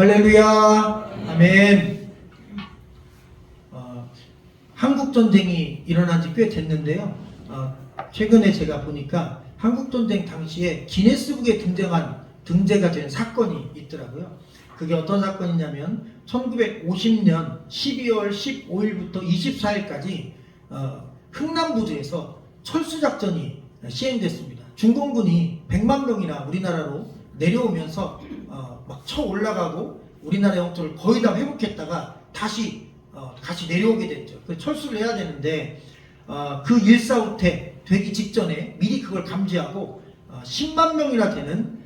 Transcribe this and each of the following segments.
할렐루야. 아멘. 한국전쟁이 일어난 지 꽤 됐는데요. 최근에 제가 보니까 한국전쟁 당시에 기네스북에 등재가 된 사건이 있더라고요. 그게 어떤 사건이냐면 1950년 12월 15일부터 24일까지 흥남부두에서 철수작전이 시행됐습니다. 중공군이 100만 명이나 우리나라로 내려오면서 막 쳐 올라가고 우리나라 영토를 거의 다 회복했다가 다시 내려오게 됐죠. 그 철수를 해야 되는데 그 일사후퇴 되기 직전에 미리 그걸 감지하고 10만 명이나 되는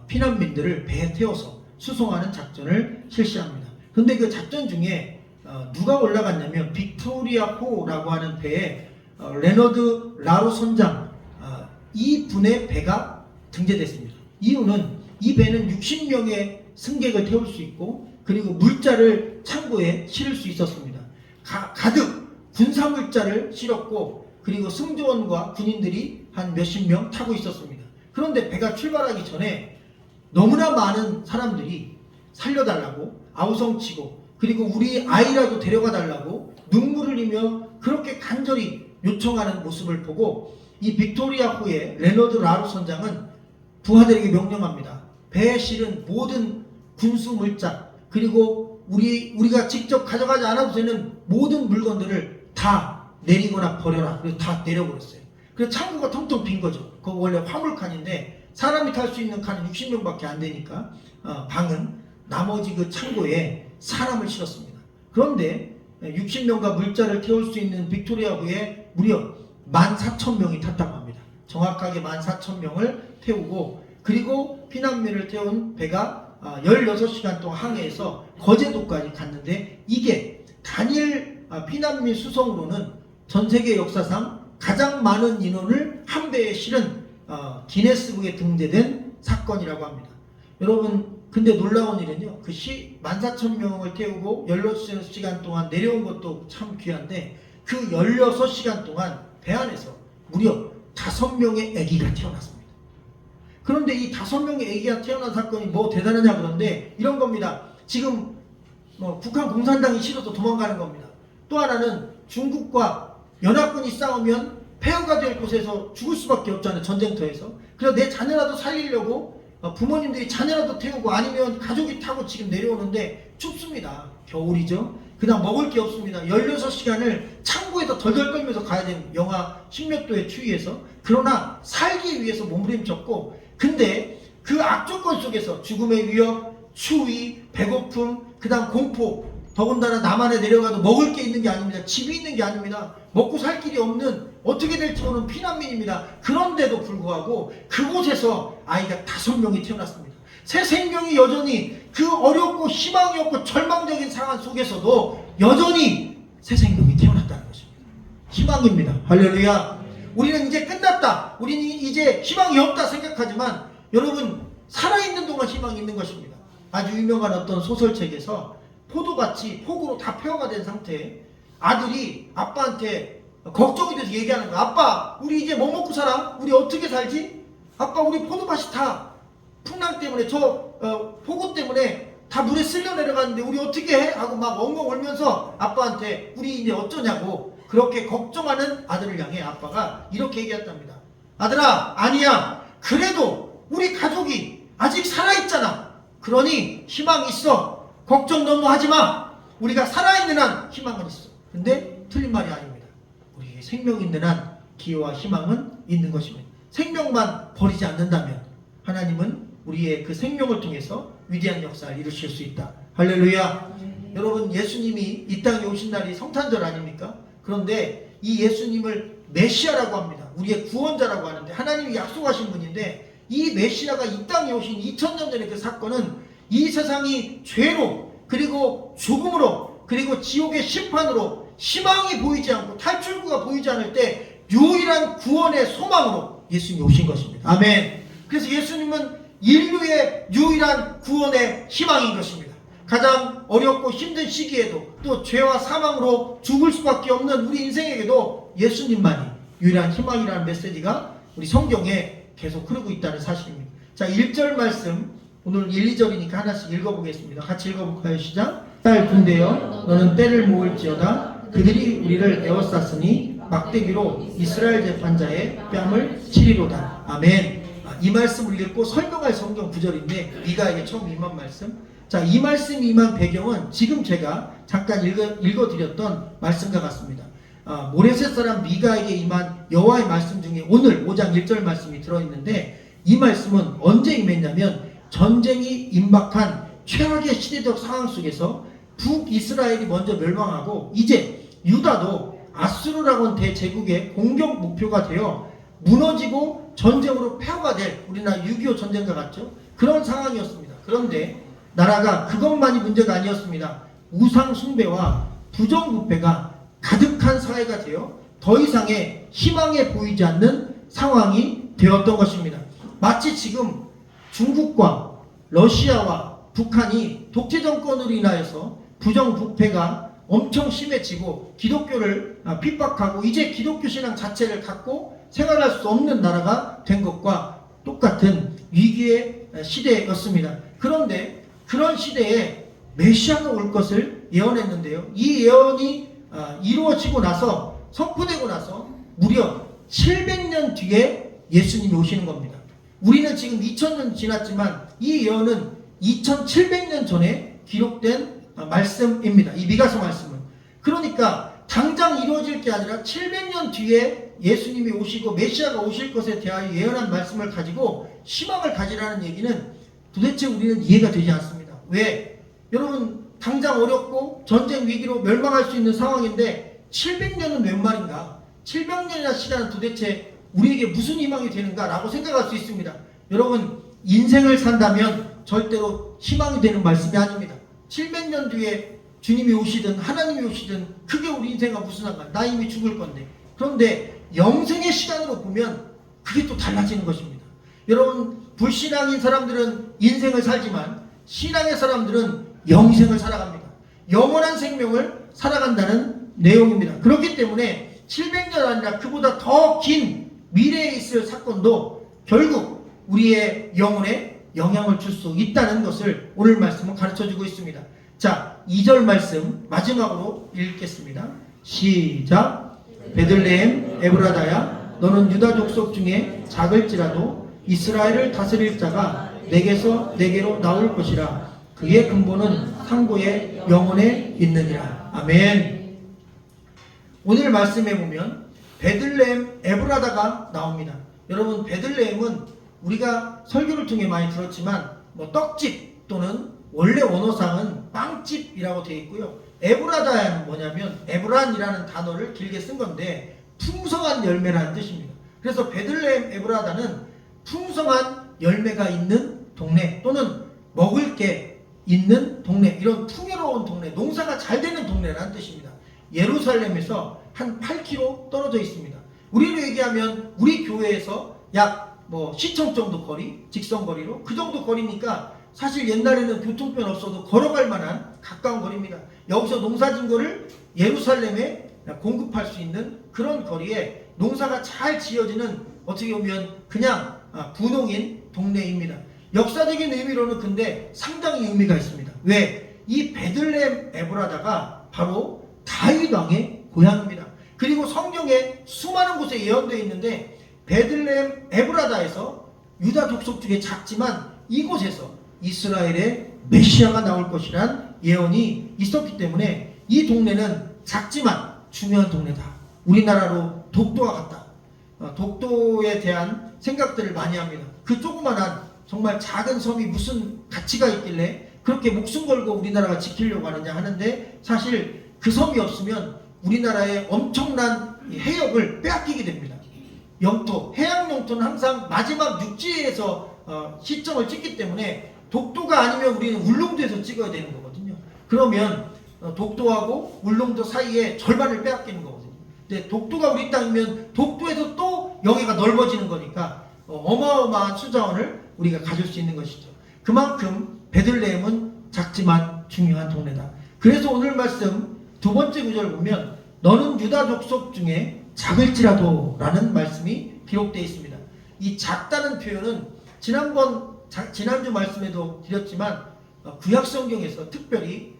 피난민들을 배에 태워서 수송하는 작전을 실시합니다. 그런데 그 작전 중에 누가 올라갔냐면 빅토리아호라고 하는 배에 레너드 라로 선장 이 분의 배가 등재됐습니다. 이유는 이 배는 60명의 승객을 태울 수 있고 그리고 물자를 창고에 실을 수 있었습니다. 가득 군사 물자를 실었고 그리고 승조원과 군인들이 한 몇십 명 타고 있었습니다. 그런데 배가 출발하기 전에 너무나 많은 사람들이 살려달라고 아우성치고 그리고 우리 아이라도 데려가 달라고 눈물을 흘리며 그렇게 간절히 요청하는 모습을 보고 이 빅토리아호의 레너드 라루 선장은 부하들에게 명령합니다. 배에 실은 모든 군수 물자 그리고 우리가 직접 가져가지 않아도 되는 모든 물건들을 다 내리거나 버려라. 그래서 다 내려버렸어요. 그래서 창고가 텅텅 빈 거죠. 그거 원래 화물칸인데 사람이 탈 수 있는 칸은 60명밖에 안 되니까 방은 나머지 그 창고에 사람을 실었습니다. 그런데 60명과 물자를 태울 수 있는 빅토리아호에 무려 14,000명이 탔다고 합니다. 정확하게 14,000명을 태우고 그리고 피난민을 태운 배가 16시간 동안 항해해서 거제도까지 갔는데 이게 단일 피난민 수송으로는 전 세계 역사상 가장 많은 인원을 한 배에 실은 기네스북에 등재된 사건이라고 합니다. 여러분 근데 놀라운 일은요. 그 14,000명을 태우고 16시간 동안 내려온 것도 참 귀한데 그 16시간 동안 배 안에서 무려 5명의 아기가 태어났습니다. 그런데 이 5명의 아기가 태어난 사건이 뭐 대단하냐 그런데 이런 겁니다. 지금 북한 공산당이 싫어서 도망가는 겁니다. 또 하나는 중국과 연합군이 싸우면 폐허가 될 곳에서 죽을 수밖에 없잖아요. 전쟁터에서. 그래서 내 자녀라도 살리려고 부모님들이 자녀라도 태우고 아니면 가족이 타고 지금 내려오는데 춥습니다. 겨울이죠. 그냥 먹을 게 없습니다. 16시간을 창고에서 덜덜 떨면서 가야 되는 영하 10몇 도의 추위에서 그러나 살기 위해서 몸부림쳤고 근데 그 악조건 속에서 죽음의 위협, 추위, 배고픔, 그 다음 공포 더군다나 남한에 내려가도 먹을 게 있는 게 아닙니다. 집이 있는 게 아닙니다. 먹고 살 길이 없는 어떻게 될지 모르는 피난민입니다. 그런데도 불구하고 그곳에서 아이가 5명이 태어났습니다. 새 생명이 여전히 그 어렵고 희망이 없고 절망적인 상황 속에서도 여전히 새 생명이 태어났다는 것입니다. 희망입니다. 할렐루야. 우리는 이제 끝났다. 우리는 이제 희망이 없다 생각하지만 여러분 살아있는 동안 희망이 있는 것입니다. 아주 유명한 어떤 소설책에서 포도밭이 폭우로 다 폐허가 된 상태에 아들이 아빠한테 걱정이 돼서 얘기하는 거야. 아빠 우리 이제 뭐 먹고 살아? 우리 어떻게 살지? 아빠 우리 포도밭이 다 풍랑 때문에 폭우 때문에 다 물에 쓸려 내려가는데 우리 어떻게 해? 하고 막 엉엉 울면서 아빠한테 우리 이제 어쩌냐고 그렇게 걱정하는 아들을 향해 아빠가 이렇게 얘기했답니다. 아들아 아니야. 그래도 우리 가족이 아직 살아있잖아. 그러니 희망이 있어. 걱정 너무 하지마. 우리가 살아있는 한 희망은 있어. 근데 틀린 말이 아닙니다. 우리에게 생명 있는 한 기회와 희망은 있는 것입니다. 생명만 버리지 않는다면 하나님은 우리의 그 생명을 통해서 위대한 역사를 이루실 수 있다. 할렐루야. 여러분 예수님이 이 땅에 오신 날이 성탄절 아닙니까? 그런데 이 예수님을 메시아라고 합니다. 우리의 구원자라고 하는데 하나님이 약속하신 분인데 이 메시아가 이 땅에 오신 2000년 전의 그 사건은 이 세상이 죄로 그리고 죽음으로 그리고 지옥의 심판으로 희망이 보이지 않고 탈출구가 보이지 않을 때 유일한 구원의 소망으로 예수님이 오신 것입니다. 아멘. 그래서 예수님은 인류의 유일한 구원의 희망인 것입니다. 가장 어렵고 힘든 시기에도 또 죄와 사망으로 죽을 수밖에 없는 우리 인생에게도 예수님만이 유일한 희망이라는 메시지가 우리 성경에 계속 흐르고 있다는 사실입니다. 자, 1절 말씀 오늘 1, 2절이니까 하나씩 읽어보겠습니다. 같이 읽어볼까요? 시작. 딸 군대여 너는 때를 모을지어다. 그들이 우리를 에워쌌으니 막대기로 이스라엘 재판자의 뺨을 치리로다. 아멘. 이 말씀을 읽고 설명할 성경 구절인데 미가에게 처음 임한 말씀. 자, 이 말씀 임한 배경은 지금 제가 잠깐 읽어드렸던 말씀과 같습니다. 모레셋 사람 미가에게 임한 여호와의 말씀 중에 오늘 5장 1절 말씀이 들어있는데 이 말씀은 언제 임했냐면 전쟁이 임박한 최악의 시대적 상황 속에서 북이스라엘이 먼저 멸망하고 이제 유다도 아수르라고 하는 대제국의 공격 목표가 되어 무너지고 전쟁으로 폐허가 될 우리나라 6.25 전쟁과 같죠. 그런 상황이었습니다. 그런데 나라가 그것만이 문제가 아니었습니다. 우상 숭배와 부정부패가 가득한 사회가 되어 더 이상의 희망에 보이지 않는 상황이 되었던 것입니다. 마치 지금 중국과 러시아와 북한이 독재 정권으로 인하여서 부정부패가 엄청 심해지고 기독교를 핍박하고 이제 기독교 신앙 자체를 갖고 생활할 수 없는 나라가 된 것과 똑같은 위기의 시대였습니다. 그런데 그런 시대에 메시아가 올 것을 예언했는데요. 이 예언이 이루어지고 나서 선포되고 나서 무려 700년 뒤에 예수님이 오시는 겁니다. 우리는 지금 2000년 지났지만 이 예언은 2700년 전에 기록된 말씀입니다. 이 미가서 말씀은. 그러니까 당장 이루어질 게 아니라 700년 뒤에 예수님이 오시고 메시아가 오실 것에 대하여 예언한 말씀을 가지고 희망을 가지라는 얘기는 도대체 우리는 이해가 되지 않습니다. 왜? 여러분 당장 어렵고 전쟁 위기로 멸망할 수 있는 상황인데 700년은 웬 말인가? 700년이나 시간은 도대체 우리에게 무슨 희망이 되는가? 라고 생각할 수 있습니다. 여러분 인생을 산다면 절대로 희망이 되는 말씀이 아닙니다. 700년 뒤에 주님이 오시든 하나님이 오시든 그게 우리 인생과 무슨 상관? 나 이미 죽을 건데. 그런데 영생의 시간으로 보면 그게 또 달라지는 것입니다. 여러분 불신앙인 사람들은 인생을 살지만 신앙의 사람들은 영생을 살아갑니다. 영원한 생명을 살아간다는 내용입니다. 그렇기 때문에 700년 아니라 그보다 더 긴 미래에 있을 사건도 결국 우리의 영혼에 영향을 줄 수 있다는 것을 오늘 말씀은 가르쳐주고 있습니다. 자, 2절 말씀 마지막으로 읽겠습니다. 시작. 베들레헴 에브라다야 너는 유다 족속 중에 작을지라도 이스라엘을 다스릴 자가 내게로 나올 것이라. 그의 근본은 상고의 영혼에 있느니라. 아멘. 오늘 말씀에 보면 베들레헴 에브라다가 나옵니다. 여러분 베들레헴은 우리가 설교를 통해 많이 들었지만 떡집 또는 원래 원어상은 빵집이라고 되어 있고요. 에브라다는 뭐냐면 에브란이라는 단어를 길게 쓴 건데 풍성한 열매라는 뜻입니다. 그래서 베들레헴 에브라다는 풍성한 열매가 있는 동네 또는 먹을 게 있는 동네, 이런 풍요로운 동네, 농사가 잘 되는 동네라는 뜻입니다. 예루살렘에서 한 8km 떨어져 있습니다. 우리로 얘기하면 우리 교회에서 약 시청 정도 거리, 직선 거리로 그 정도 거리니까 사실 옛날에는 교통편 없어도 걸어갈 만한 가까운 거리입니다. 여기서 농사진 거를 예루살렘에 공급할 수 있는 그런 거리에 농사가 잘 지어지는 어떻게 보면 그냥 부농인 동네입니다. 역사적인 의미로는 근데 상당히 의미가 있습니다. 왜? 이 베들레헴 에브라다가 바로 다윗 왕의 고향입니다. 그리고 성경에 수많은 곳에 예언되어 있는데 베들레헴 에브라다에서 유다 족속 중에 작지만 이곳에서 이스라엘의 메시아가 나올 것이란 예언이 있었기 때문에 이 동네는 작지만 중요한 동네다. 우리나라로 독도와 같다. 독도에 대한 생각들을 많이 합니다. 그 조그만한 정말 작은 섬이 무슨 가치가 있길래 그렇게 목숨 걸고 우리나라가 지키려고 하느냐 하는데 사실 그 섬이 없으면 우리나라의 엄청난 해역을 빼앗기게 됩니다. 영토, 해양 영토는 항상 마지막 육지에서 시점을 찍기 때문에 독도가 아니면 우리는 울릉도에서 찍어야 되는 거거든요. 그러면 독도하고 울릉도 사이에 절반을 빼앗기는 거거든요. 근데 독도가 우리 땅이면 독도에서 또 영해가 넓어지는 거니까 어마어마한 수자원을 우리가 가질 수 있는 것이죠. 그만큼 베들레헴은 작지만 중요한 동네다. 그래서 오늘 말씀 두 번째 구절 보면 너는 유다 족속 중에 작을지라도 라는 말씀이 기록되어 있습니다. 이 작다는 표현은 지난번 지난주 말씀에도 드렸지만 구약 성경에서 특별히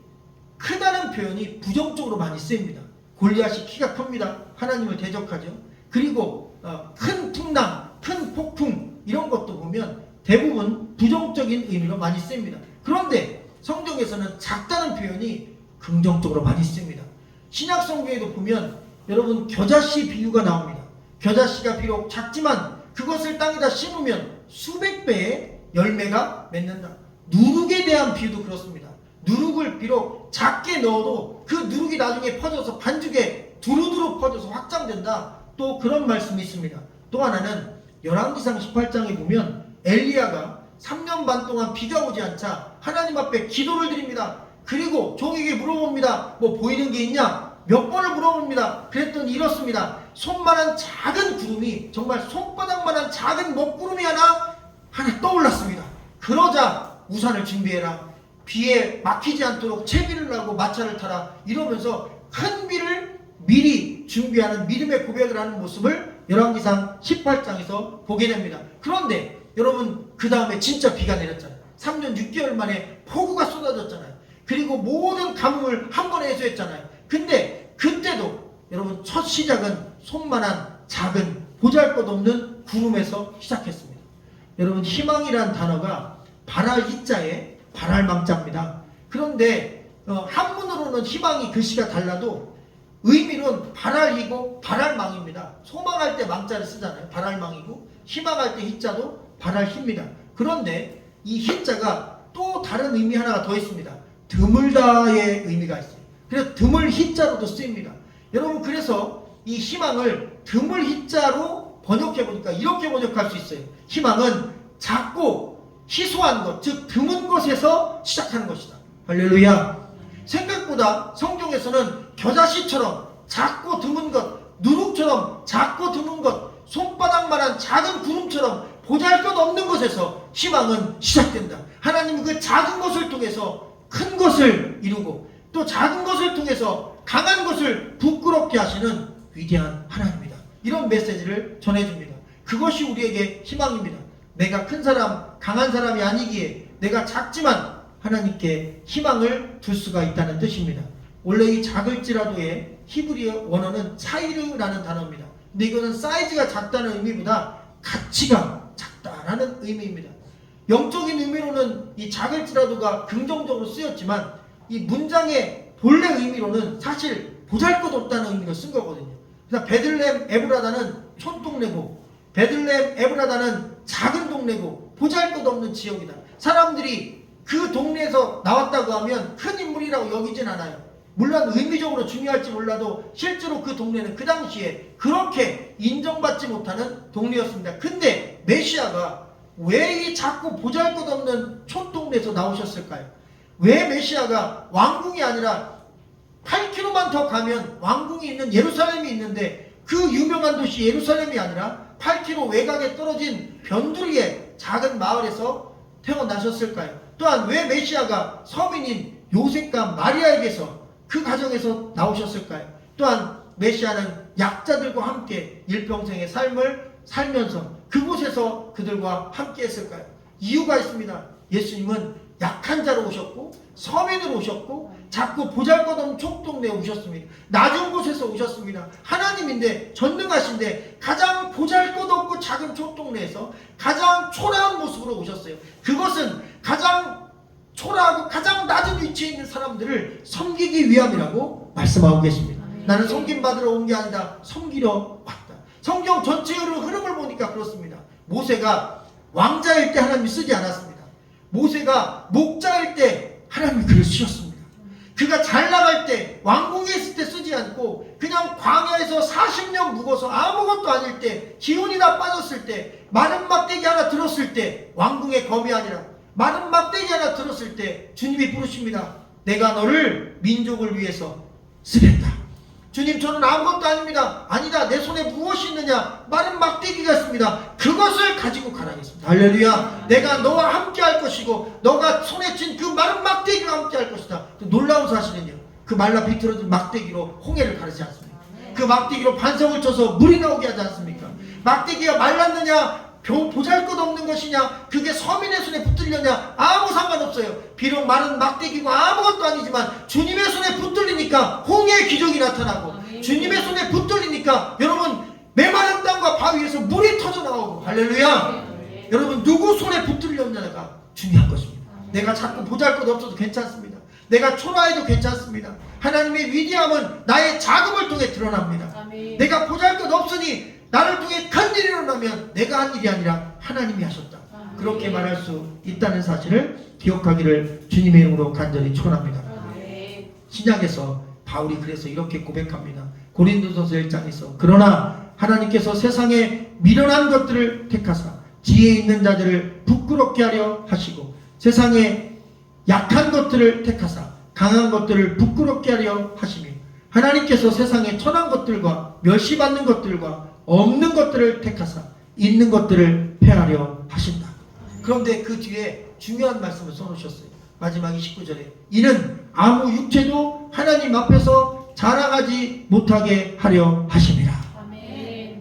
크다는 표현이 부정적으로 많이 쓰입니다. 골리앗이 키가 큽니다. 하나님을 대적하죠. 그리고 큰 풍랑, 큰 폭풍 이런 것도 보면 대부분 부정적인 의미로 많이 쓰입니다. 그런데 성경에서는 작다는 표현이 긍정적으로 많이 쓰입니다. 신약 성경에도 보면 여러분 겨자씨 비유가 나옵니다. 겨자씨가 비록 작지만 그것을 땅에다 심으면 수백 배의 열매가 맺는다. 누룩에 대한 비유도 그렇습니다. 누룩을 비록 작게 넣어도 그 누룩이 나중에 퍼져서 반죽에 두루두루 퍼져서 확장된다. 또 그런 말씀이 있습니다. 또 하나는 열왕기상 18장에 보면 엘리야가 3년 반 동안 비가 오지 않자 하나님 앞에 기도를 드립니다. 그리고 종에게 물어봅니다. 뭐 보이는 게 있냐? 몇 번을 물어봅니다. 그랬더니 이렇습니다. 손만한 작은 구름이, 정말 손바닥만한 작은 먹구름이 하나 떠올랐습니다. 그러자 우산을 준비해라. 비에 막히지 않도록 채비를 하고 마차를 타라. 이러면서 큰 비를 미리 준비하는 믿음의 고백을 하는 모습을 열왕기상 18장에서 보게 됩니다. 그런데 여러분 그 다음에 진짜 비가 내렸잖아요. 3년 6개월 만에 폭우가 쏟아졌잖아요. 그리고 모든 가뭄을 한 번에 해소했잖아요. 근데 그때도 여러분 첫 시작은 손만한 작은 보잘것없는 구름에서 시작했습니다. 여러분 희망이란 단어가 발할 희자에 발할망자입니다. 그런데 한문으로는 희망이 글씨가 달라도 의미로는 발할이고 발할망입니다. 소망할 때 망자를 쓰잖아요. 발할망이고 희망할 때 희자도 발할희입니다. 그런데 이 희자가 또 다른 의미 하나가 더 있습니다. 드물다의 의미가 있어요. 그래서 드물 희자로도 쓰입니다. 여러분 그래서 이 희망을 드물 희자로 번역해 보니까 이렇게 번역할 수 있어요. 희망은 작고 희소한 것, 즉 드문 것에서 시작하는 것이다. 할렐루야. 생각보다 성경에서는 겨자씨처럼 작고 드문 것, 누룩처럼 작고 드문 것, 손바닥만한 작은 구름처럼 보잘것없는 것에서 희망은 시작된다. 하나님은 그 작은 것을 통해서 큰 것을 이루고 또 작은 것을 통해서 강한 것을 부끄럽게 하시는 위대한 하나님이다. 이런 메시지를 전해줍니다. 그것이 우리에게 희망입니다. 내가 큰 사람, 강한 사람이 아니기에 내가 작지만 하나님께 희망을 둘 수가 있다는 뜻입니다. 원래 이 작을지라도의 히브리어 원어는 차이르라는 단어입니다. 근데 이거는 사이즈가 작다는 의미보다 가치가 작다라는 의미입니다. 영적인 의미로는 이 작을지라도가 긍정적으로 쓰였지만 이 문장의 본래 의미로는 사실 보잘것없다는 의미로 쓴 거거든요. 그래서 베들레헴 에브라다는 촌동네고 베들레헴 에브라다는 작은 동네고 보잘것없는 지역이다. 사람들이 그 동네에서 나왔다고 하면 큰 인물이라고 여기진 않아요. 물론 의미적으로 중요할지 몰라도 실제로 그 동네는 그 당시에 그렇게 인정받지 못하는 동네였습니다. 근데 메시아가 왜 이 작고 보잘것없는 촌동네에서 나오셨을까요? 왜 메시아가 왕궁이 아니라 8km만 더 가면 왕궁이 있는 예루살렘이 있는데 그 유명한 도시 예루살렘이 아니라 8km 외곽에 떨어진 변두리의 작은 마을에서 태어나셨을까요? 또한 왜 메시아가 서민인 요셉과 마리아에게서 그 가정에서 나오셨을까요? 또한 메시아는 약자들과 함께 일평생의 삶을 살면서 그곳에서 그들과 함께 했을까요? 이유가 있습니다. 예수님은 약한 자로 오셨고 서민으로 오셨고 작고 보잘것없는 촌동네에 오셨습니다. 낮은 곳에서 오셨습니다. 하나님인데 전능하신데 가장 보잘것없고 작은 촌동네에서 가장 초라한 모습으로 오셨어요. 그것은 가장 초라하고 가장 낮은 위치에 있는 사람들을 섬기기 위함이라고 말씀하고 계십니다. 나는 섬김받으러 온 게 아니다. 섬기러 왔다. 성경 전체의 흐름을 보니까 그렇습니다. 모세가 왕자일 때 하나님이 쓰지 않았습니다. 모세가 목자일 때 하나님이 그를 쓰셨습니다. 그가 잘 나갈 때 왕궁에 있을 때 쓰지 않고 그냥 광야에서 40년 묵어서 아무것도 아닐 때 기운이 다 빠졌을 때 마른 막대기 하나 들었을 때 왕궁의 검이 아니라 마른 막대기 하나 들었을 때 주님이 부르십니다. 내가 너를 민족을 위해서 쓰겠다. 주님 저는 아무것도 아닙니다. 아니다. 내 손에 무엇이 있느냐? 마른 막대기가 있습니다. 그것을 가지고 가라겠습니다. 할렐루야. 내가 너와 함께 할 것이고 너가 손에 쥔 그 마른 막대기와 함께 할 것이다. 놀라운 사실은요. 그 말라 비틀어진 막대기로 홍해를 가르지 않습니까? 그 막대기로 반석을 쳐서 물이 나오게 하지 않습니까? 막대기가 말랐느냐? 보잘것없는 것이냐, 그게 서민의 손에 붙들려냐, 아무 상관없어요. 비록 말은 막대기고 아무것도 아니지만 주님의 손에 붙들리니까 홍해의 기적이 나타나고, 주님의 손에 붙들리니까 여러분 메마른 땅과 바위에서 물이 터져나오고, 할렐루야. 여러분 누구 손에 붙들렸냐가 중요한 것입니다. 내가 자꾸 보잘것없어도 괜찮습니다. 내가 초라해도 괜찮습니다. 하나님의 위대함은 나의 자금을 통해 드러납니다. 내가 보잘것없으니 나를 통해 큰 일이 일어나면 내가 한 일이 아니라 하나님이 하셨다. 그렇게 말할 수 있다는 사실을 기억하기를 주님의 이름으로 간절히 축원합니다. 신약에서 바울이 그래서 이렇게 고백합니다. 고린도전서 1장에서 그러나 하나님께서 세상에 미련한 것들을 택하사 지혜 있는 자들을 부끄럽게 하려 하시고 세상에 약한 것들을 택하사 강한 것들을 부끄럽게 하려 하시며 하나님께서 세상에 천한 것들과 멸시받는 것들과 없는 것들을 택하사 있는 것들을 폐하려 하신다. 그런데 그 뒤에 중요한 말씀을 써놓으셨어요. 마지막 29절에 이는 아무 육체도 하나님 앞에서 자랑하지 못하게 하려 하심이라.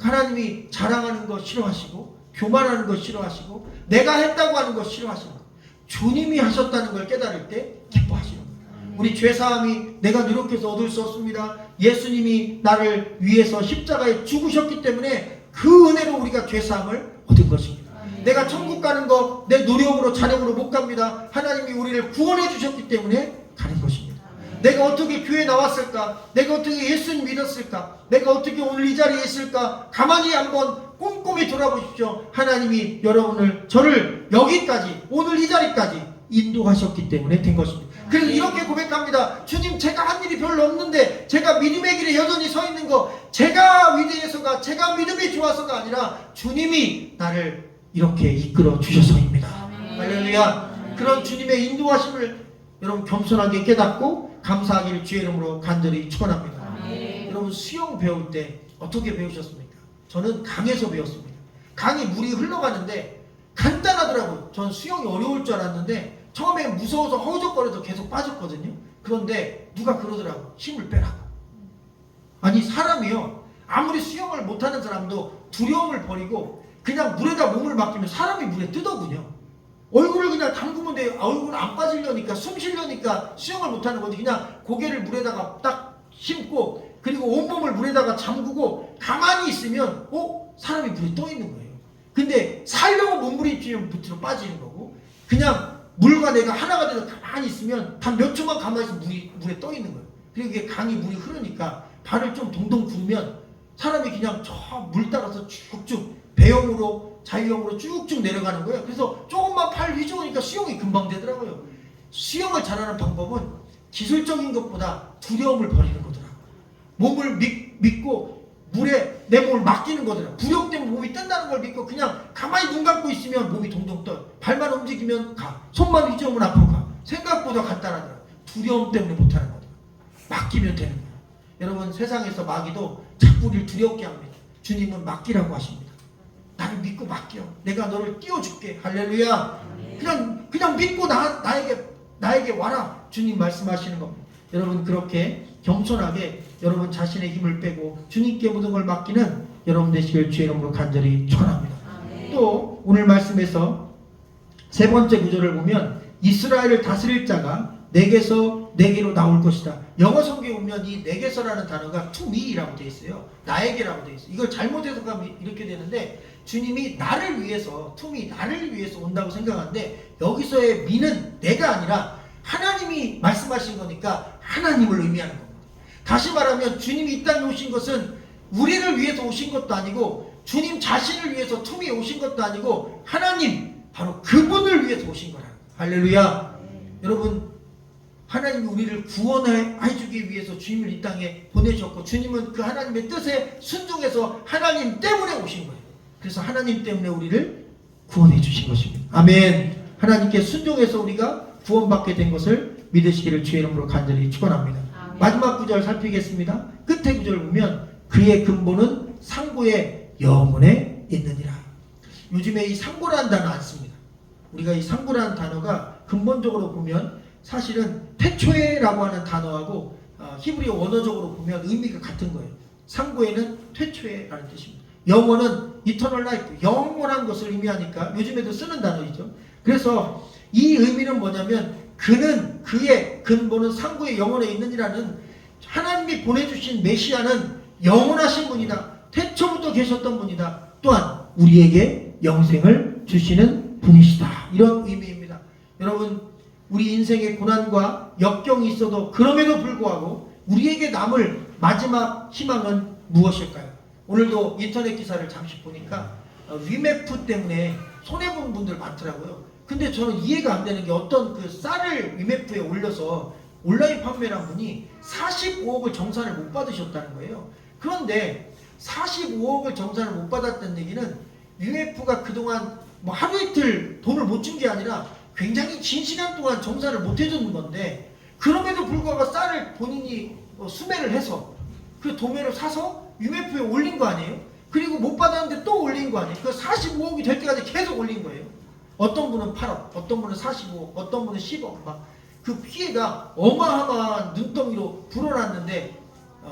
하나님이 자랑하는 거 싫어하시고 교만하는 거 싫어하시고 내가 했다고 하는 거 싫어하시는 거, 주님이 하셨다는 걸 깨달을 때 기뻐하시는 거예요. 우리 죄사함이 내가 노력해서 얻을 수 없습니다. 예수님이 나를 위해서 십자가에 죽으셨기 때문에 그 은혜로 우리가 죄사함을 얻은 것입니다. 내가 천국 가는 거 내 노력으로 자력으로 못 갑니다. 하나님이 우리를 구원해 주셨기 때문에 가는 것입니다. 내가 어떻게 교회 나왔을까? 내가 어떻게 예수님 믿었을까? 내가 어떻게 오늘 이 자리에 있을까? 가만히 한번 꼼꼼히 돌아보십시오. 하나님이 여러분을, 저를 여기까지, 오늘 이 자리까지 인도하셨기 때문에 된 것입니다. 그래서 이렇게 고백합니다. 주님, 제가 한 일이 별로 없는데 제가 믿음의 길에 여전히 서 있는 거 제가 위대해서가, 제가 믿음이 좋아서가 아니라 주님이 나를 이렇게 이끌어 주셔서입니다. 할렐루야. 그런 주님의 인도하심을 여러분 겸손하게 깨닫고 감사하기를 주의 이름으로 간절히 축원합니다. 여러분 수영 배울 때 어떻게 배우셨습니까? 저는 강에서 배웠습니다. 강이 물이 흘러가는데 간단하더라고요. 전 수영이 어려울 줄 알았는데 처음에 무서워서 허우적거려서 계속 빠졌거든요. 그런데 누가 그러더라고요. 힘을 빼라고. 아니 사람이요, 아무리 수영을 못하는 사람도 두려움을 버리고 그냥 물에다 몸을 맡기면 사람이 물에 뜨더군요. 얼굴을 그냥 담그면 돼요. 얼굴은 안 빠지려니까, 숨 쉬려니까 수영을 못하는 거지. 그냥 고개를 물에다가 딱 심고 그리고 온몸을 물에다가 잠그고 가만히 있으면 사람이 물에 떠 있는 거예요. 근데 살려고 몸부림치면 밑으로 빠지는 거고, 그냥 물과 내가 하나가 돼서 가만히 있으면 단 몇 초만 가만히 있으면 물에 떠 있는 거예요. 그리고 이게 강이 물이 흐르니까 발을 좀 동동 구르면 사람이 그냥 저 물 따라서 쭉쭉 배영으로 자유형으로 쭉쭉 내려가는 거예요. 그래서 조금만 팔 휘저으니까 수영이 금방 되더라고요. 수영을 잘하는 방법은 기술적인 것보다 두려움을 버리는 거더라고요. 몸을 믿고 물에 내 몸을 맡기는 거더라고요. 부력 때문에 몸이 뜬다는 걸 믿고 그냥 가만히 눈 감고 있으면 몸이 동동 떠요. 발만 움직이면 가, 손만 휘저으면 앞으로 가. 생각보다 간단하더라고요. 두려움 때문에 못하는 거더라고요. 맡기면 되는 거예요. 여러분 세상에서 마귀도 자꾸 우리를 두렵게 합니다. 주님은 맡기라고 하십니다. 나를 믿고 맡겨. 내가 너를 띄워줄게. 할렐루야. 그냥 믿고 나에게 와라. 주님 말씀하시는 겁니다. 여러분 그렇게 겸손하게 여러분 자신의 힘을 빼고 주님께 모든 걸 맡기는 여러분 되시길 주의 이름으로 간절히 축원합니다. 또 오늘 말씀에서 세 번째 구절을 보면 이스라엘을 다스릴 자가 내게서 내게로 나올 것이다. 영어 성경에 보면 이 내게서라는 단어가 to me라고 되어 있어요. 나에게라고 되어 있어요. 이걸 잘못해서 가면 이렇게 되는데 주님이 나를 위해서, to me, 나를 위해서 온다고 생각하는데 여기서의 me는 내가 아니라 하나님이 말씀하신 거니까 하나님을 의미하는 겁니다. 다시 말하면 주님이 이 땅에 오신 것은 우리를 위해서 오신 것도 아니고 주님 자신을 위해서 to me에 오신 것도 아니고 하나님, 바로 그분을 위해서 오신 거라. 할렐루야. 여러분 하나님이 우리를 구원해 주기 위해서 주님을 이 땅에 보내셨고 주님은 그 하나님의 뜻에 순종해서 하나님 때문에 오신 거예요. 그래서 하나님 때문에 우리를 구원해 주신 것입니다. 아멘. 하나님께 순종해서 우리가 구원받게 된 것을 믿으시기를 주의 이름으로 간절히 축원합니다. 마지막 구절 살피겠습니다. 끝에 구절 보면 그의 근본은 상고의 영혼에 있느니라. 요즘에 이 상고라는 단어 안 씁니다. 우리가 이 상고라는 단어가 근본적으로 보면 사실은 태초에라고 하는 단어하고 히브리 원어적으로 보면 의미가 같은 거예요. 상고에는 태초에라는 뜻입니다. 영원은 이터널 라이프, 영원한 것을 의미하니까 요즘에도 쓰는 단어이죠. 그래서 이 의미는 뭐냐면 그는, 그의 근본은 상구의 영혼에 있느니라는, 하나님이 보내주신 메시아는 영원하신 분이다. 태초부터 계셨던 분이다. 또한 우리에게 영생을 주시는 분이시다. 이런 의미입니다. 여러분, 우리 인생의 고난과 역경이 있어도 그럼에도 불구하고 우리에게 남을 마지막 희망은 무엇일까요? 오늘도 인터넷 기사를 잠시 보니까 위메프 때문에 손해본 분들 많더라고요. 근데 저는 이해가 안 되는 게, 어떤 그 쌀을 위메프에 올려서 온라인 판매를 한 분이 45억을 정산을 못 받으셨다는 거예요. 그런데 45억을 정산을 못 받았다는 얘기는 위메프가 그동안 뭐 하루 이틀 돈을 못 준 게 아니라 굉장히 긴 시간 동안 정산을 못 해주는 건데, 그럼에도 불구하고 쌀을 본인이 수매를 해서 그 도매를 사서 위메프에 올린 거 아니에요? 그리고 못 받았는데 또 올린 거 아니에요? 그 45억이 될 때까지 계속 올린 거예요. 어떤 분은 8억, 어떤 분은 45억, 어떤 분은 10억, 막 그 피해가 어마어마한 눈덩이로 불어났는데,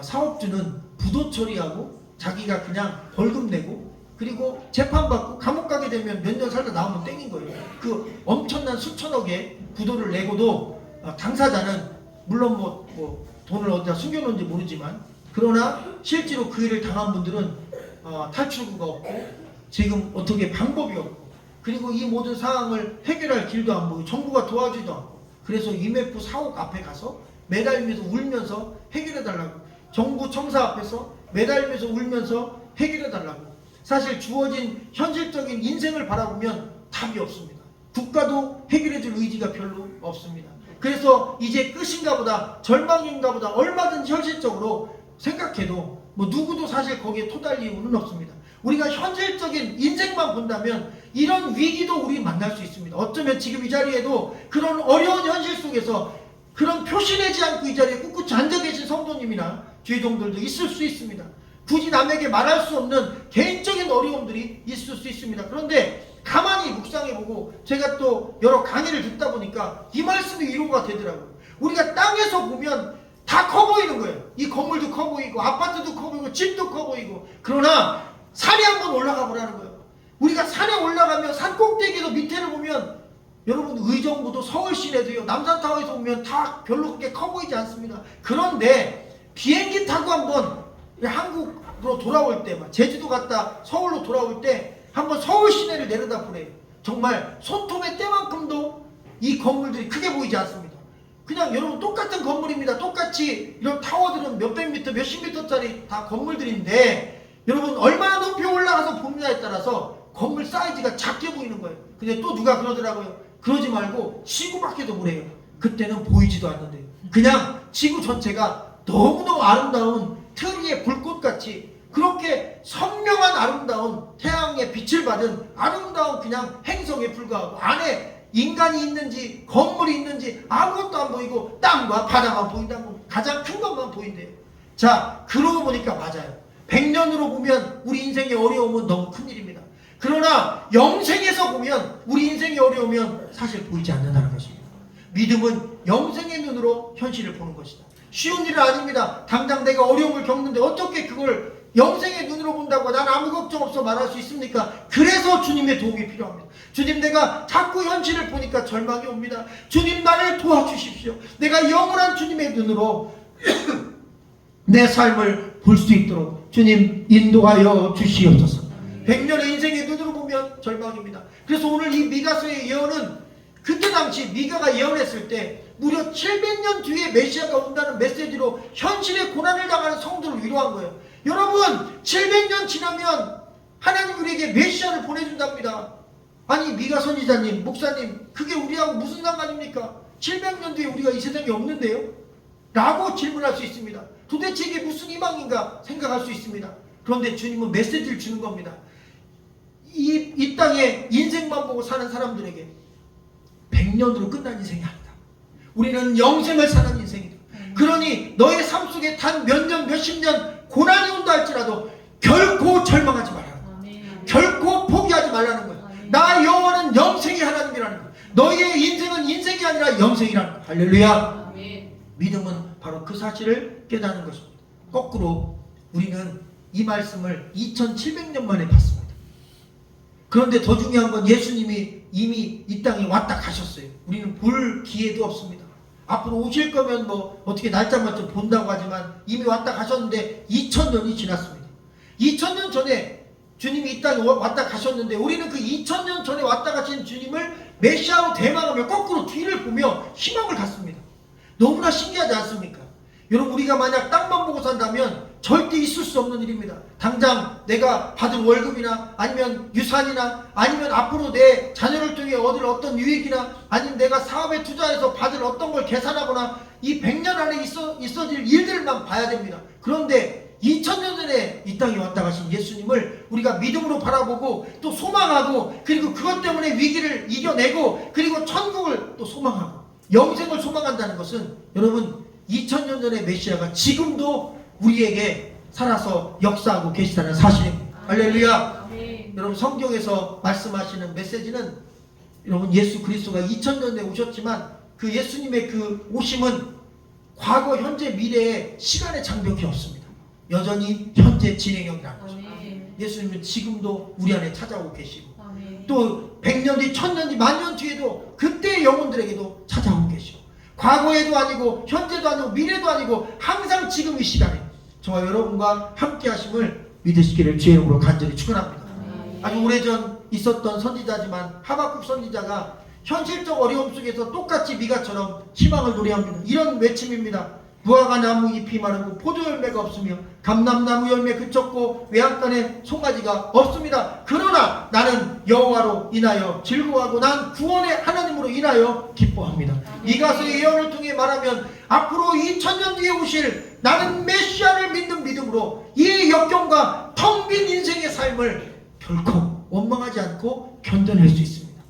사업주는 부도 처리하고 자기가 그냥 벌금 내고, 그리고 재판받고 감옥 가게 되면 몇 년 살다 나오면 땡인 거예요. 그 엄청난 수천억의 부도를 내고도 당사자는 물론 뭐 돈을 어디다 숨겨놓은지 모르지만, 그러나 실제로 그 일을 당한 분들은 탈출구가 없고 지금 어떻게 방법이 없고, 그리고 이 모든 상황을 해결할 길도 안 보이고 정부가 도와주지도 않고, 그래서 IMF 사옥 앞에 가서 매달리면서 울면서 해결해달라고, 정부 청사 앞에서 매달리면서 울면서 해결해달라고. 사실 주어진 현실적인 인생을 바라보면 답이 없습니다. 국가도 해결해줄 의지가 별로 없습니다. 그래서 이제 끝인가 보다, 절망인가 보다, 얼마든지 현실적으로 생각해도 뭐 누구도 사실 거기에 토달릴 이유는 없습니다. 우리가 현실적인 인생만 본다면 이런 위기도 우리 만날 수 있습니다. 어쩌면 지금 이 자리에도 그런 어려운 현실 속에서 그런 표시내지 않고 이 자리에 꿋꿋이 앉아 계신 성도님이나 주의종들도 있을 수 있습니다. 굳이 남에게 말할 수 없는 개인적인 어려움들이 있을 수 있습니다. 그런데 가만히 묵상해보고 제가 또 여러 강의를 듣다 보니까 이 말씀이 위로가 되더라고요. 우리가 땅에서 보면 다 커 보이는 거예요. 이 건물도 커 보이고 아파트도 커 보이고 집도 커 보이고, 그러나 산에 한번 올라가 보라는 거예요. 우리가 산에 올라가면 산 꼭대기에서 밑에를 보면, 여러분 의정부도 서울 시내도요, 남산타워에서 보면 다 별로 그렇게 커 보이지 않습니다. 그런데 비행기 타고 한번 한국으로 돌아올 때, 제주도 갔다 서울로 돌아올 때 한번 서울 시내를 내려다보래요. 정말 손톱의 때만큼도 이 건물들이 크게 보이지 않습니다. 그냥 여러분 똑같은 건물입니다. 똑같이 이런 타워들은 몇백 미터, 몇십 미터짜리 다 건물들인데, 여러분 얼마나 높이 올라가서 봅니다에 따라서 건물 사이즈가 작게 보이는 거예요. 근데 또 누가 그러더라고요. 그러지 말고 지구 밖에도 보래요. 그때는 보이지도 않는데 그냥 지구 전체가 너무너무 아름다운 트리의 불꽃같이, 그렇게 선명한 아름다운 태양의 빛을 받은 아름다운 그냥 행성에 불과하고, 안에 인간이 있는지 건물이 있는지 아무것도 안 보이고 땅과 바다만 보인다고, 가장 큰 것만 보인대요. 자, 그러고 보니까 맞아요. 100년으로 보면 우리 인생의 어려움은 너무 큰일입니다. 그러나 영생에서 보면 우리 인생의 어려움은 사실 보이지 않는다는 것입니다. 믿음은 영생의 눈으로 현실을 보는 것이다. 쉬운 일은 아닙니다. 당장 내가 어려움을 겪는데 어떻게 그걸 영생의 눈으로 본다고 난 아무 걱정 없어 말할 수 있습니까? 그래서 주님의 도움이 필요합니다. 주님, 내가 자꾸 현실을 보니까 절망이 옵니다. 주님, 나를 도와주십시오. 내가 영원한 주님의 눈으로 내 삶을 볼 수 있도록 주님 인도하여 주시옵소서. 100년의 인생의 눈으로 보면 절망입니다. 그래서 오늘 이 미가서의 예언은 그때 당시 미가가 예언했을 때 무려 700년 뒤에 메시아가 온다는 메시지로 현실의 고난을 당하는 성도를 위로한 거예요. 여러분, 700년 지나면 하나님 우리에게 메시아를 보내준답니다. 아니, 미가 선지자님, 목사님, 그게 우리하고 무슨 상관입니까? 700년 뒤에 우리가 이 세상에 없는데요? 라고 질문할 수 있습니다. 도대체 이게 무슨 희망인가 생각할 수 있습니다. 그런데 주님은 메시지를 주는 겁니다. 이 땅에 인생만 보고 사는 사람들에게 100년으로 끝난 인생이 아니다. 우리는 영생을 사는 인생이다. 그러니 너의 삶 속에 단 몇 년, 몇십 년 고난이 온다 할지라도 결코 절망하지 말라는 거예요. 결코 포기하지 말라는 거예요. 나의 영혼은 영생이 하나님이라는 거예요. 너희의 인생은 인생이 아니라 영생이라는 거예요. 할렐루야. 믿음은 바로 그 사실을 깨닫는 것입니다. 거꾸로 우리는 이 말씀을 2700년 만에 봤습니다. 그런데 더 중요한 건 예수님이 이미 이 땅에 왔다 가셨어요. 우리는 볼 기회도 없습니다. 앞으로 오실 거면 뭐 어떻게 날짜만 좀 본다고 하지만 이미 왔다 가셨는데 2000년이 지났습니다. 2000년 전에 주님이 이 땅에 왔다 가셨는데 우리는 그 2000년 전에 왔다 가신 주님을 메시아로 대망하며 거꾸로 뒤를 보며 희망을 갖습니다. 너무나 신기하지 않습니까? 여러분, 우리가 만약 땅만 보고 산다면 절대 있을 수 없는 일입니다. 당장 내가 받은 월급이나 아니면 유산이나 아니면 앞으로 내 자녀를 통해 얻을 어떤 유익이나 아니면 내가 사업에 투자해서 받을 어떤 걸 계산하거나 이 100년 안에 있어질 일들만 봐야 됩니다. 그런데 2000년 전에 이 땅에 왔다 가신 예수님을 우리가 믿음으로 바라보고 또 소망하고 그리고 그것 때문에 위기를 이겨내고 그리고 천국을 또 소망하고 영생을 소망한다는 것은 여러분 2000년 전의 메시아가 지금도 우리에게 살아서 역사하고 계시다는 사실입니다. 할렐루야. 여러분, 성경에서 말씀하시는 메시지는 여러분 예수 그리스도가 2000년 전에 오셨지만 그 예수님의 그 오심은 과거, 현재, 미래의 시간의 장벽이 없습니다. 여전히 현재 진행형이라는 것입니다. 예수님은 지금도 우리 안에 찾아오고 계시고 또 100년 뒤, 1000년 뒤, 만년 뒤에도 그때의 영혼들에게도 찾아오고 계시고 과거에도 아니고 현재도 아니고 미래도 아니고 항상 지금 이 시간에 저와 여러분과 함께 하심을 믿으시기를 주의 이름으로 간절히 축원합니다. 아주 오래전 있었던 선지자지만 하박국 선지자가 현실적 어려움 속에서 똑같이 미가처럼 희망을 노래합니다. 이런 외침입니다. 무화과 나무 잎이 마르고 포도 열매가 없으며 감람나무 열매 그쳤고 외양간에 송아지가 없습니다. 그러나 나는 여호와로 인하여 즐거워하고 난 구원의 하나님으로 인하여 기뻐합니다. 이가서의 예언을 통해 말하면 앞으로 2000년 뒤에 오실 나는 메시아를 믿는 믿음으로 이 역경과 텅 빈 인생의 삶을 결코 원망하지 않고 견뎌낼 수 있습니다.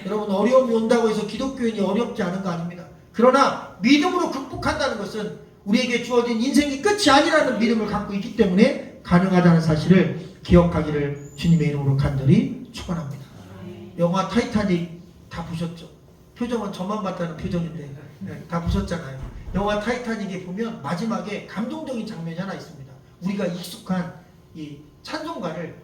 여러분, 어려움이 온다고 해서 기독교인이 어렵지 않은 거 아닙니다. 그러나 믿음으로 극복한다는 것은 우리에게 주어진 인생이 끝이 아니라는 믿음을 갖고 있기 때문에 가능하다는 사실을 기억하기를 주님의 이름으로 간절히 축원합니다. 영화 타이타닉 다 보셨죠? 표정은 저만 봤다는 표정인데 다 보셨잖아요. 영화 타이타닉에 보면 마지막에 감동적인 장면이 하나 있습니다. 우리가 익숙한 이 찬송가를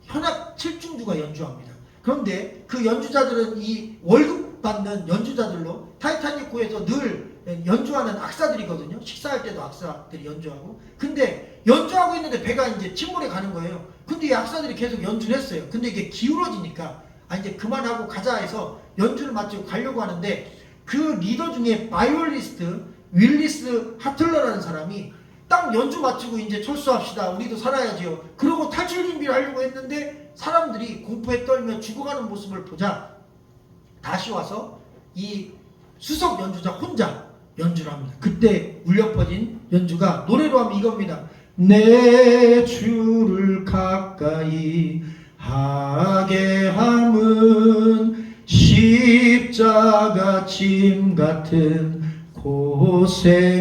현악 7중주가 연주합니다. 그런데 그 연주자들은 이 월급 받는 연주자들로 타이타닉호에서 늘 연주하는 악사들이거든요. 식사할 때도 악사들이 연주하고. 근데 연주하고 있는데 배가 이제 침몰해 가는 거예요. 근데 이 악사들이 계속 연주를 했어요. 근데 이게 기울어지니까 이제 그만하고 가자 해서 연주를 마치고 가려고 하는데 그 리더 중에 바이올리스트 윌리스 하틀러라는 사람이 딱 연주 마치고 이제 철수합시다. 우리도 살아야지요. 그러고 탈출 준비를 하려고 했는데 사람들이 공포에 떨며 죽어가는 모습을 보자 다시 와서 이 수석 연주자 혼자 연주를 합니다. 그때 울려 퍼진 연주가 노래로 하면 이겁니다. 내 주를 가까이 하게 함은 십자가 짐 같은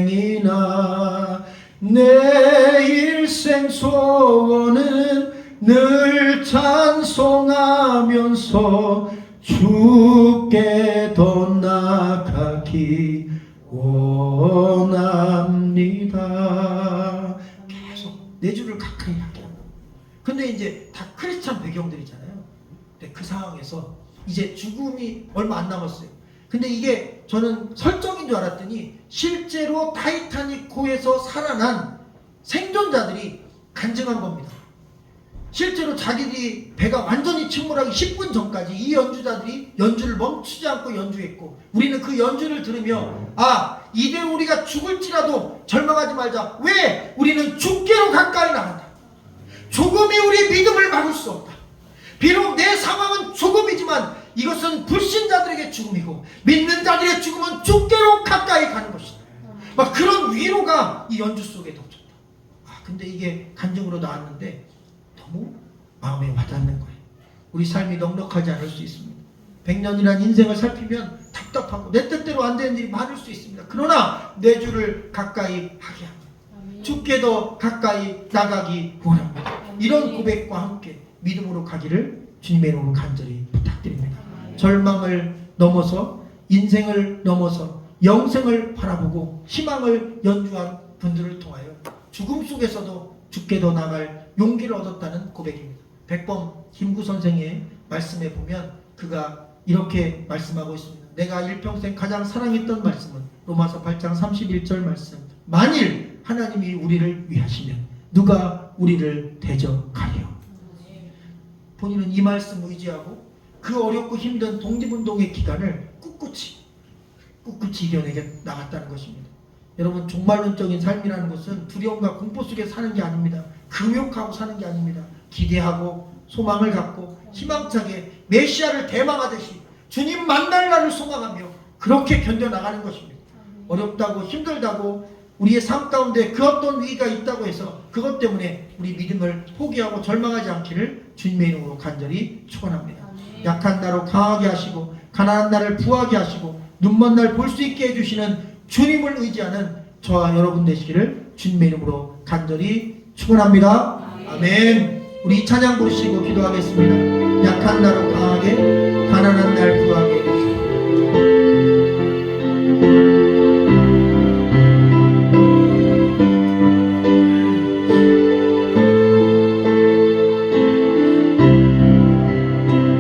고생이나 내 일생 소원은 늘 찬송하면서 주께 더 나아가기 원합니다. 계속 내 주를 가까이 하게 합니다. 근데 이제 다 크리스찬 배경들이잖아요. 근데 그 상황에서 이제 죽음이 얼마 안 남았어요. 근데 이게 저는 설정인 줄 알았더니 실제로 타이타닉호에서 살아난 생존자들이 간증한 겁니다. 실제로 자기들이 배가 완전히 침몰하기 10분 전까지 이 연주자들이 연주를 멈추지 않고 연주했고 우리는 그 연주를 들으며 이대 우리가 죽을지라도 절망하지 말자. 왜? 우리는 죽게로 가까이 나간다. 죽음이 우리 믿음을 막을 수 없다. 비록 내 상황은 죽음이지만 이것은 불신자들에게 죽음이고 믿는 자들의 죽음은 죽게로 가까이 가는 것이다. 막 그런 위로가 이 연주 속에 덮쳤다. 근데 이게 간증으로 나왔는데 너무 마음에 와닿는 거예요. 우리 삶이 넉넉하지 않을 수 있습니다. 100년이라는 인생을 살피면 답답하고 내 뜻대로 안 되는 일이 많을 수 있습니다. 그러나 내 주를 가까이 하게 합니다. 주께 더 가까이 나가기 원합니다. 이런 고백과 함께 믿음으로 가기를 주님의 이름으로 간절히 부탁드립니다. 절망을 넘어서 인생을 넘어서 영생을 바라보고 희망을 연주한 분들을 통하여 죽음 속에서도 주께 더 나갈 용기를 얻었다는 고백입니다. 백범 김구 선생의 말씀에 보면 그가 이렇게 말씀하고 있습니다. 내가 일평생 가장 사랑했던 말씀은 로마서 8장 31절 말씀. 만일 하나님이 우리를 위하시면 누가 우리를 대적하리요. 본인은 이 말씀을 의지하고 그 어렵고 힘든 독립운동의 기간을 꿋꿋이 이겨내게 나갔다는 것입니다. 여러분, 종말론적인 삶이라는 것은 두려움과 공포 속에 사는 게 아닙니다. 금욕하고 사는 게 아닙니다. 기대하고 소망을 갖고 희망차게 메시아를 대망하듯이 주님 만날 날을 소망하며 그렇게 견뎌나가는 것입니다. 어렵다고 힘들다고 우리의 삶 가운데 그 어떤 위기가 있다고 해서 그것 때문에 우리 믿음을 포기하고 절망하지 않기를 주님의 이름으로 간절히 축원합니다. 약한 나로 강하게 하시고 가난한 나를 부하게 하시고 눈먼 날 볼 수 있게 해주시는 주님을 의지하는 저와 여러분 되시기를 주님의 이름으로 간절히 축원합니다. 아멘. 우리 이 찬양 부르시고 기도하겠습니다. 약한 나로 강하게 가난한 날 부하게 해주시고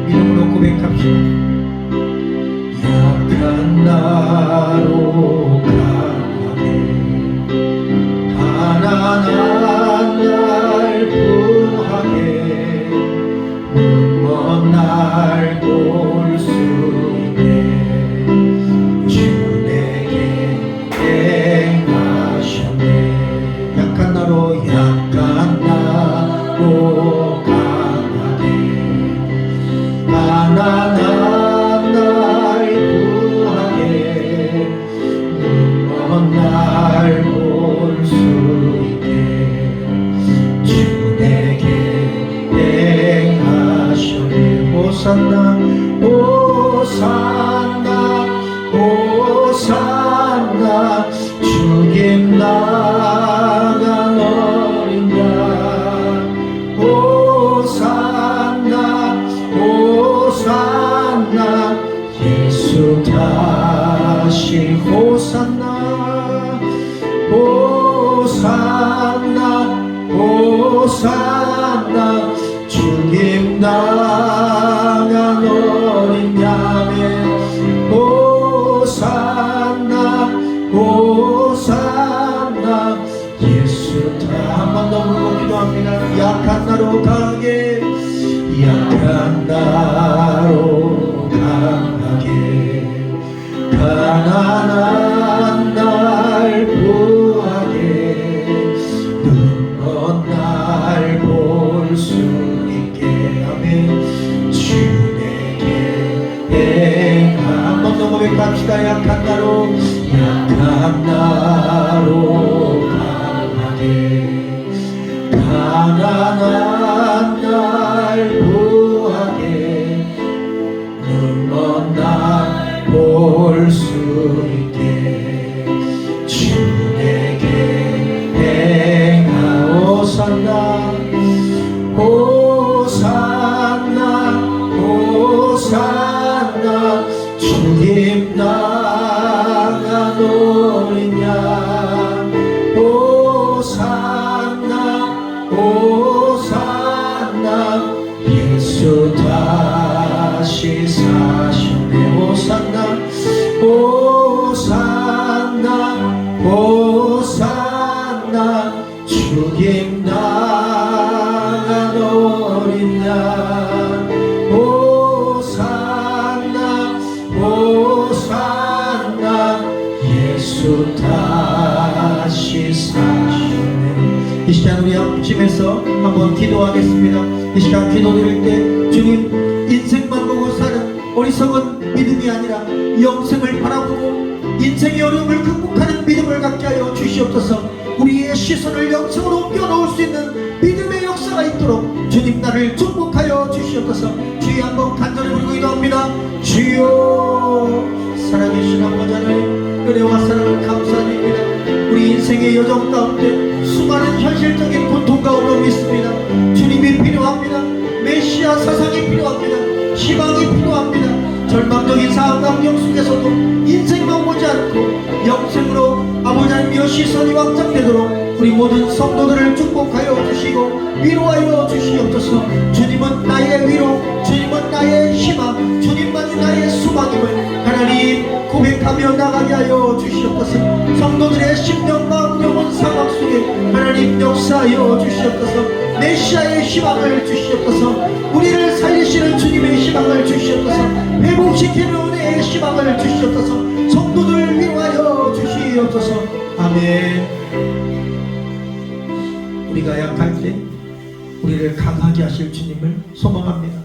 믿음으로 고백합시다. 약한 나로 강하게 가난한 날 부하게 눈먼 날 볼 수 있게 주 내게 행하셨네. 약한 나로 강하게 가난한 날 부하게 눈먼 날 볼 수 있게 주 내게 행하셨네. 호산나 호산나 호산나 주님 나간 어린 양 호산나 호산나 예수 다시 호산나 호산나 호산나 주님 나간 어린 양에 호산나 호산나 예수 다 한 번 더 부르고 기도합니다. 약한 나로 강하게 약한 나로 강하게 가난한 날 부하게 눈먼 날 볼 수 있게 아멘. 주 내게 행하 한 번 더 고백합시다. 약한 나로 강하게 가난한 날 부하게 눈먼 날 볼 수 있게 주 내게 행하오산나 호산나 호산나 주님 나간 어린 양 호산나 호산나 예수 다시 사셨네. 호산나 호산나 호산나 주님 나간 어린 양 호산나 호산나 예수 다시 사셨네. 이 시간 우리 앞쯤에서 한번 기도하겠습니다. 이 시간 기도드릴 때 주님 인생만 보고 사는 어리석은 믿음이 아니라 영생을 바라보고 인생의 어려움을 극복하는 믿음을 갖게 하여 주시옵소서. 우리의 시선을 영생으로 옮겨 놓을 수 있는 믿음의 역사가 있도록 주님 나를 축복하여 주시옵소서. 주여 한번 간절히 부르고 기도합니다. 주여 살아계신 아버지 하나님 은혜와 사랑을 감사드립니다. 우리 인생의 여정 가운데 수많은 현실적인 고통과 어려움이 있습니다. 주님이 필요합니다. 메시아 사상이 필요합니다. 희망이 필요합니다. 절망적인 상황 환경 속에서도 인생만 보지 않고 영생으로 아버지 하나님의 시선이 확장되도록 우리 모든 성도들을 축복하여 주시옵소서. 주시고 위로하여 주시옵소서. 주님은 나의 위로, 주님은 나의 희망, 주님만이 나의 소망임을 하나님 고백하며 나가게 하여 주시옵소서. 성도들의 심령 마음 영혼 상황 속에 하나님 역사하여 주시옵소서. 메시아의 희망을 주시옵소서. 우리를 살리시는 주님의 희망을 주시옵소서. 회복시키는 은혜의 희망을 주시옵소서. 성도들을 위로하여 주시옵소서. 아멘. 우리가 약할 때 우리를 강하게 하실 주님을 소망합니다.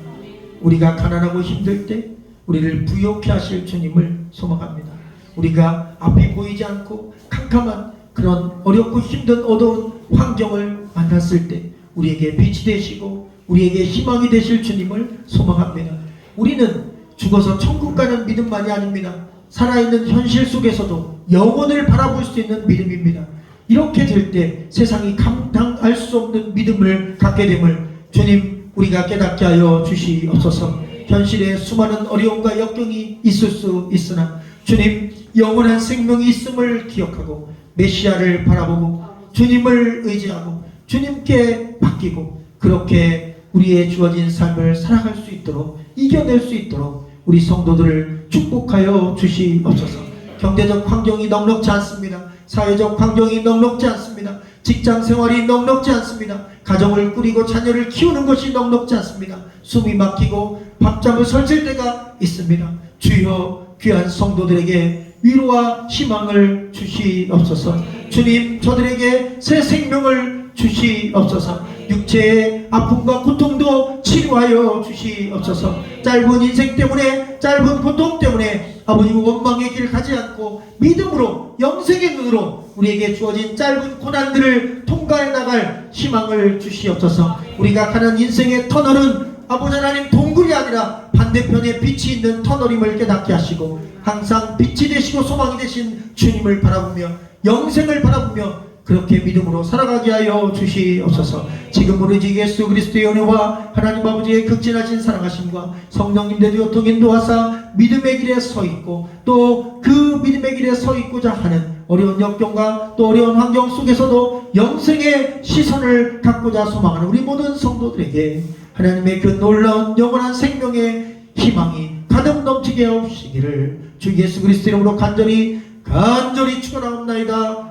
우리가 가난하고 힘들 때 우리를 부욕해 하실 주님을 소망합니다. 우리가 앞이 보이지 않고 캄캄한 그런 어렵고 힘든 어두운 환경을 만났을 때 우리에게 빛이 되시고 우리에게 희망이 되실 주님을 소망합니다. 우리는 죽어서 천국 가는 믿음만이 아닙니다. 살아있는 현실 속에서도 영혼을 바라볼 수 있는 믿음입니다. 이렇게 될 때 세상이 감당할 수 없는 믿음을 갖게 됨을 주님 우리가 깨닫게 하여 주시옵소서. 현실에 수많은 어려움과 역경이 있을 수 있으나 주님 영원한 생명이 있음을 기억하고 메시아를 바라보고 주님을 의지하고 주님께 맡기고 그렇게 우리의 주어진 삶을 살아갈 수 있도록 이겨낼 수 있도록 우리 성도들을 축복하여 주시옵소서. 경제적 환경이 넉넉지 않습니다. 사회적 환경이 넉넉지 않습니다. 직장 생활이 넉넉지 않습니다. 가정을 꾸리고 자녀를 키우는 것이 넉넉지 않습니다. 숨이 막히고 밤잠을 설칠 때가 있습니다. 주여 귀한 성도들에게 위로와 희망을 주시옵소서. 주님 저들에게 새 생명을 주시옵소서. 육체의 아픔과 고통도 치료하여 주시옵소서. 짧은 인생 때문에 짧은 고통 때문에 아버님 원망의 길을 가지 않고 믿음으로 영생의 눈으로 우리에게 주어진 짧은 고난들을 통과해 나갈 희망을 주시옵소서. 우리가 가는 인생의 터널은 아버지 하나님 동굴이 아니라 반대편에 빛이 있는 터널임을 깨닫게 하시고 항상 빛이 되시고 소망이 되신 주님을 바라보며 영생을 바라보며 그렇게 믿음으로 살아가게 하여 주시옵소서. 지금 우리 주 예수 그리스도의 은혜와 하나님 아버지의 극진하신 사랑하심과 성령님들의 교통 인도하사 믿음의 길에 서 있고 또 그 믿음의 길에 서 있고자 하는 어려운 역경과 또 어려운 환경 속에서도 영생의 시선을 갖고자 소망하는 우리 모든 성도들에게 하나님의 그 놀라운 영원한 생명의 희망이 가득 넘치게 하옵시기를 주 예수 그리스도 이름으로 간절히 축원하옵나이다.